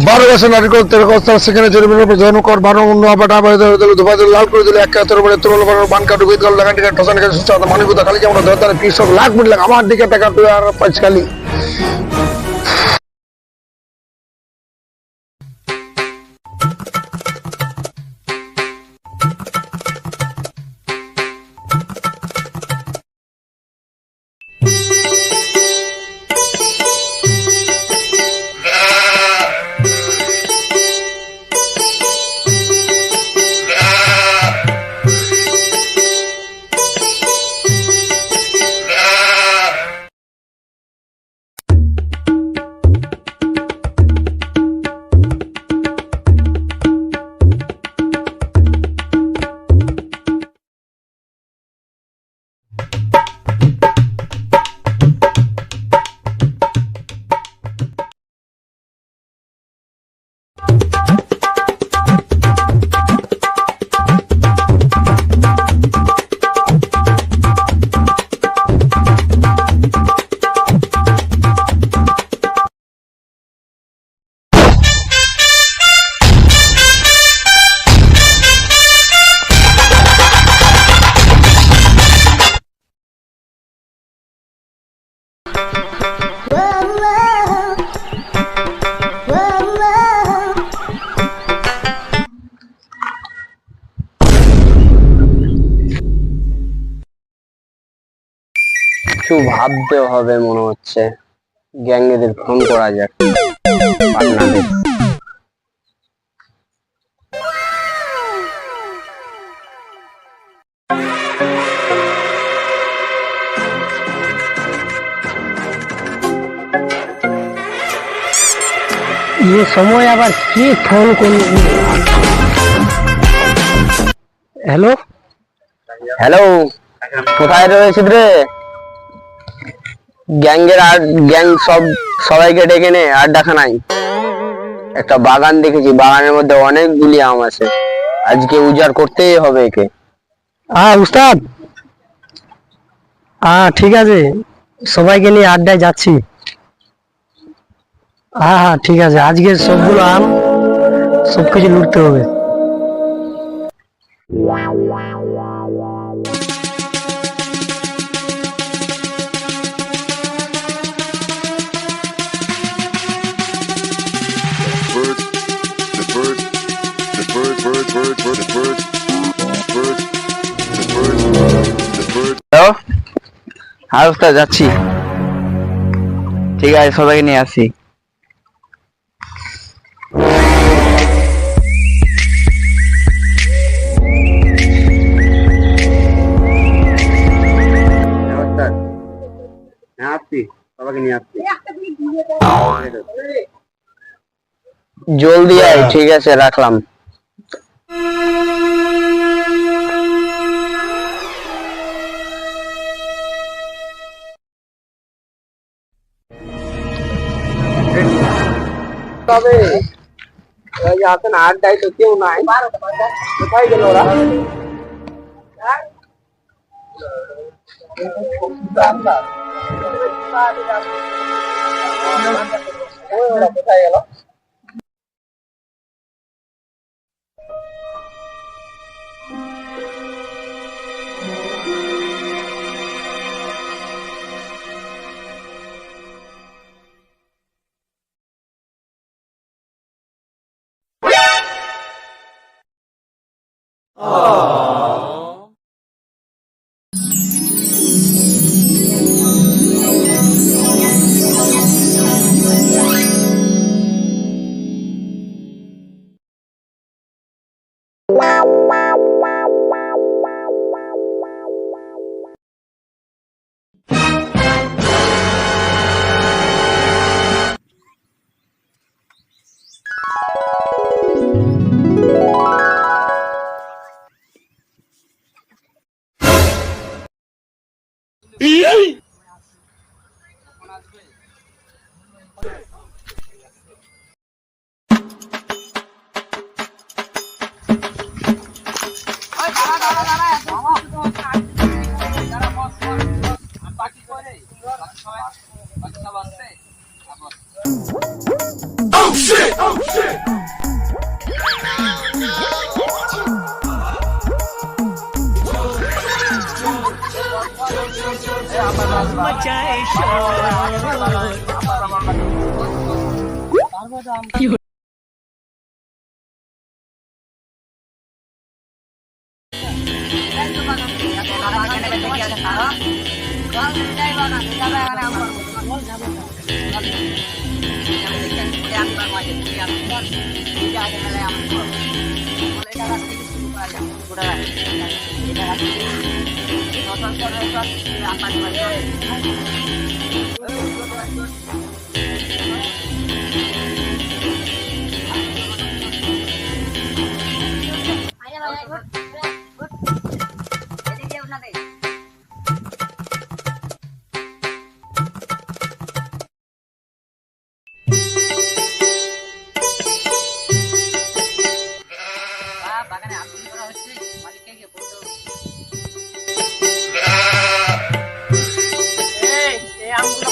12 বছর নারীকল তেরকস্থান সেখানে জরিমানার প্রধান কর 12 অন্য আবাটা দুবাইতে লাল করে দিলে এক হাতের উপরে তোর বানার বানকা ডুবিয়ে গেল লাগান টিকা ঠসান কে সুস্থ মানিকুতা খালি আমরা ধরতার কৃষক লাখ মিট লাখ আমার দিকে টাকা তুই আর পাঁচখালি কিছু ভাবতে হবে মনে হচ্ছে, গ্যাংয়েদের ফোন করা যাক পাটনাদের। ये समय আবার কি ফোন করলো? হ্যালো হ্যালো, কোথায় রয়েছিস রে? গ্যাং সবাইকে ডেকে নে, আড্ডাখানায় একটা বাগান দেখেছি, বাগানের মধ্যে অনেকগুলি আম আছে, আজকে উজাড় করতেই হবে একে। উস্তাদ, ঠিক আছে, সবাইকে নিয়ে আড্ডায় যাচ্ছি। হ্যাঁ ঠিক আছে, আজকে সবগুলো আম সবকিছু লুটতে হবে। হ্যাঁ ওস্তাদ, যাচ্ছি। ঠিক আছে, সবাইকে নিয়ে আসি। জলদি আয়। ঠিক আছে, রাখলাম। তবে আসেন, আড্ডায় তো কেউ নাই, কোথায় গেল ওরা? কোথায় গেল?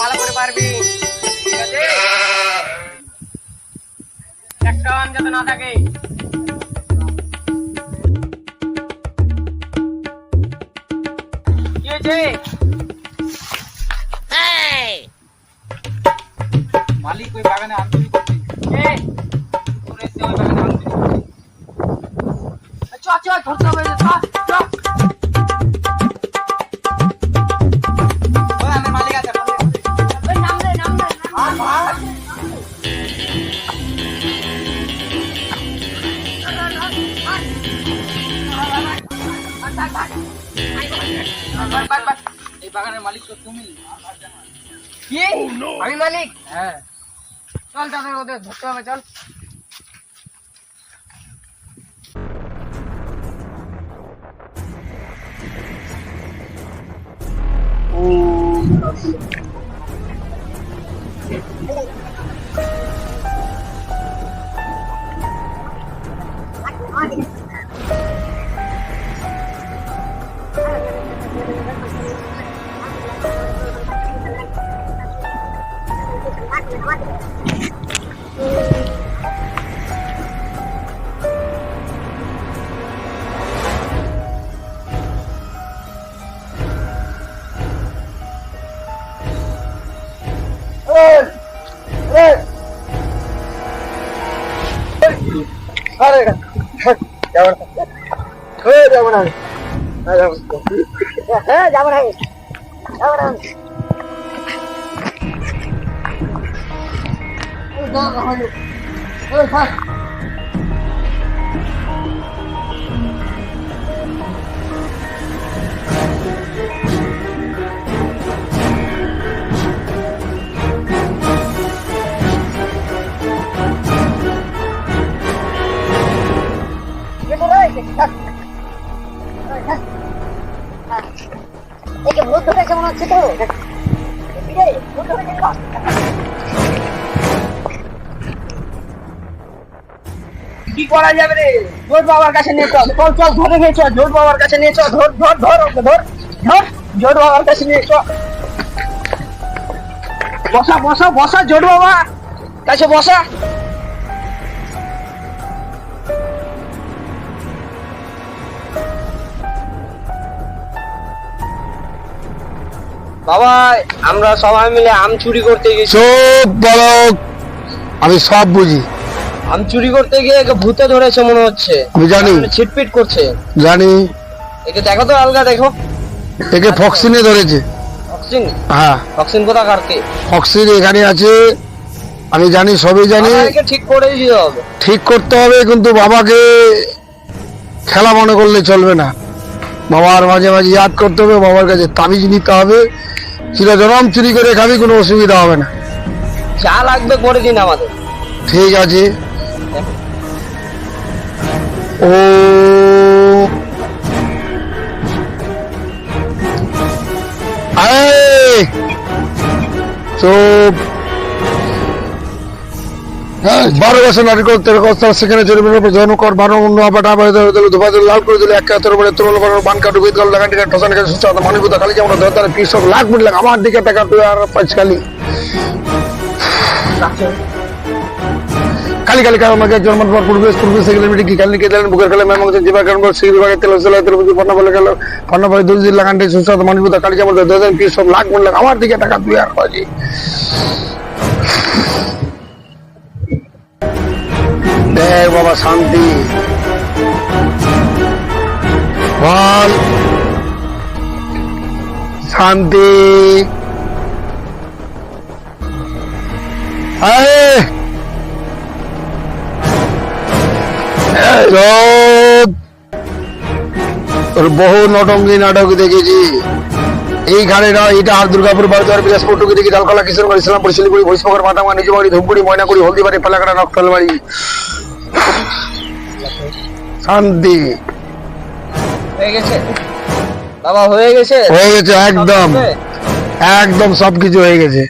ভালো করে পারবি, ঠিক আছে? একটা আম যাতে না থাকে। কি হয়েছে? মালিক ওই বাগানে আম চুরি করছে। ওরে এসে ওই বাগানে আম চুরি করছে। ধরতে হবে, ওই আমের মালিক আছে, এই বাগানের মালিক তো তুমি। কি? আমি মালিক? হ্যাঁ, চল তাদের ওদের ধরতে হবে, চল। ভূত ধরেছে মনে হচ্ছে তো। কি করা যাবে রে? জোট বাবার কাছে নিয়ে চল, চল চল, ধরে নিয়ে চল, জোট বাবার কাছে নিয়ে চল, ধর ধর ধর ওকে, ধর ধর, জোট বাবার কাছে নিয়ে চল। বসা বসা বসা, জোট বাবা কাছে বসা। বাবা, আমরা সবাই মিলে আম চুরি করতে গেছি। চুপ বালক, আমি সব বুঝি। আম চুরি করতে গিয়ে একে ভূতে ধরেছে মনে হচ্ছে। আমি জানি, ছিটপিট করছে। জানি। একে দেখো তো, আলগা দেখো। একে ফক্সিনে ধরেছে। অক্সিন? হ্যাঁ, অক্সিন কোথা কাটতে? ফক্সিন এখানে আছে, আমি জানি, সবই জানি। একে ঠিক করে দিতে হবে। ঠিক করতে হবে, কিন্তু বাবাকে খেলা মনে করলে চলবে না। বাবার মাঝে মাঝে ইয়াদ করতে হবে, বাবার কাছে তাবিজ নিতে হবে। চিরজনম চুরি করে খাবি, কোনো অসুবিধা হবে না। যা লাগবে করে দিন আমাদের। ঠিক আছে। ও চুপ। 12 বছর নারীকর সেখানে জরিমানার উপর জনকর 12 অন্য আপাটা ধোপাতে লাল করে দিল। এক হাতের উপরে তুরল বানানো বান কাটু বিদ গল লাগান টিকা ঠসান কাছে সুস্থ মানিকুতা খালি যেমন ধরতার কৃষক লাখ মিট লাখ আমার দিকে টাকা তুই আর পাঁচ খালি কালি কালি কারণ আমাকে জন্মের পর পূর্বে সেগুলো মিটি কি কালি কে দিলেন বুকের কালে মেমং জিবা কারণ সিগি বিভাগে তেল চলে তেল বুঝি পন্না বলে গেল পন্না বলে 2 লাখ আন্টি সুস্বাদ মানিকু কালি যেমন 2000 সব লাখ মূল্য আমার দিকে টাকা তুই আর বাজি দে বাবা শান্তি বল শান্তি তোর বহু নটঙ্গি নাটক দেখেছি এই ঘাড়ে না এটা আর দুর্গাপুর বাজার বিলাসপুর টুকি দেখি ডালকলা কিশোরগঞ্জ ইসলামপুর শিলিগুড়ি ভৈষ্মগর মাতামা নিজবাড়ি ধূপগুড়ি ময়নাগুড়ি হলদিবাড়ি পালাকাটা নকশালবাড়ি শান্তি হয়ে গেছে বাবা, হয়ে গেছে। হয়ে গেছে একদম একদম সবকিছু হয়ে গেছে।